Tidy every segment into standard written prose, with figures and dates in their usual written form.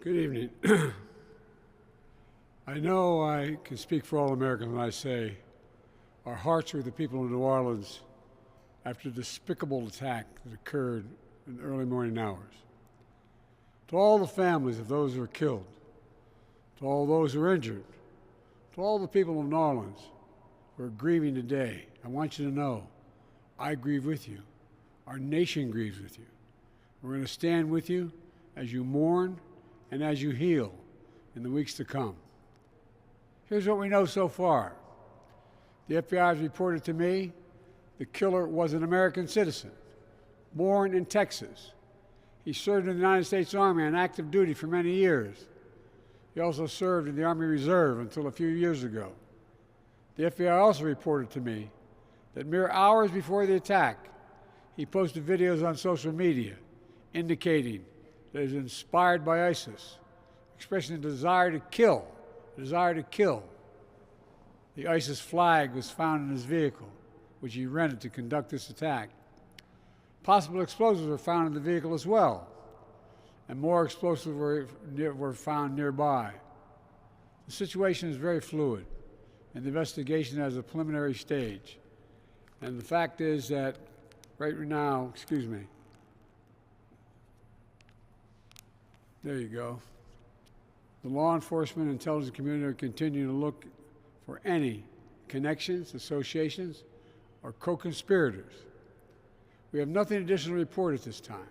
Good evening. I know I can speak for all Americans when I say our hearts are with the people of New Orleans after the despicable attack that occurred in the early morning hours. To all the families of those who were killed, to all those who were injured, to all the people of New Orleans who are grieving today, I want you to know I grieve with you. Our nation grieves with you. We're going to stand with you as you mourn and as you heal in the weeks to come. Here's what we know so far. The FBI has reported to me the killer was an American citizen, born in Texas. He served in the United States Army on active duty for many years. He also served in the Army Reserve until a few years ago. The FBI also reported to me that mere hours before the attack, he posted videos on social media indicating that he was inspired by ISIS, expressing a desire to kill, The ISIS flag was found in his vehicle, which he rented to conduct this attack. Possible explosives were found in the vehicle as well, and more explosives were found nearby. The situation is very fluid, and the investigation has a preliminary stage. And the fact is that right now, there you go. The law enforcement and intelligence community are continuing to look for any connections, associations, or co-conspirators. We have nothing additional to report at this time.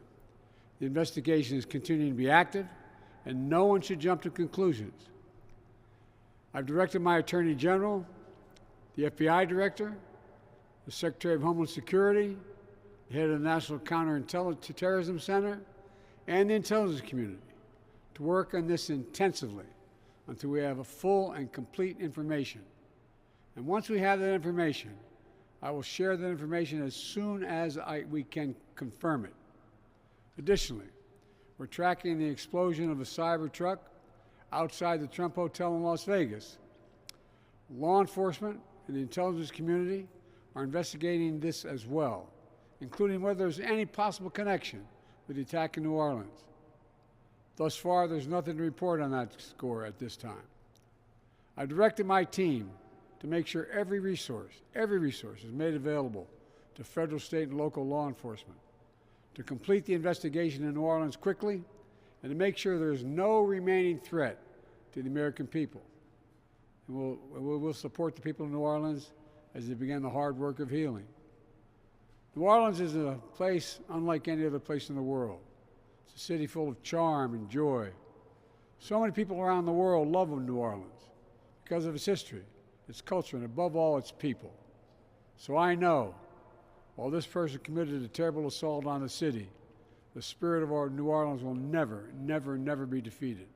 The investigation is continuing to be active, and no one should jump to conclusions. I've directed my Attorney General, the FBI Director, the Secretary of Homeland Security, the head of the National Counterterrorism Center, and the intelligence community to work on this intensively until we have a full and complete information. And once we have that information, I will share that information as soon as we can confirm it. Additionally, we're tracking the explosion of a Cybertruck outside the Trump Hotel in Las Vegas. Law enforcement and the intelligence community are investigating this as well, including whether there's any possible connection with the attack in New Orleans. Thus far, there's nothing to report on that score at this time. I directed my team to make sure every resource is made available to federal, state, and local law enforcement to complete the investigation in New Orleans quickly and to make sure there's no remaining threat to the American people. And we'll support the people of New Orleans as they begin the hard work of healing. New Orleans is a place unlike any other place in the world. It's a city full of charm and joy. So many people around the world love New Orleans because of its history, its culture, and above all, its people. So I know, while this person committed a terrible assault on the city, the spirit of our New Orleans will never, never, never be defeated.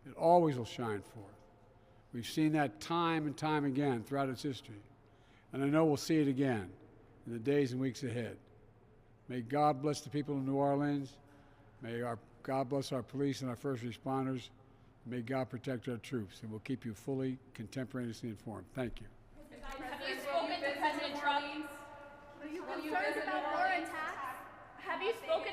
It always will shine forth. We've seen that time and time again throughout its history, and I know we'll see it again in the days and weeks ahead. May God bless the people of New Orleans. May God bless our police and our first responders. May God protect our troops, and we'll keep you fully, contemporaneously informed. Thank you. Have you spoken to President Trump? Will you visit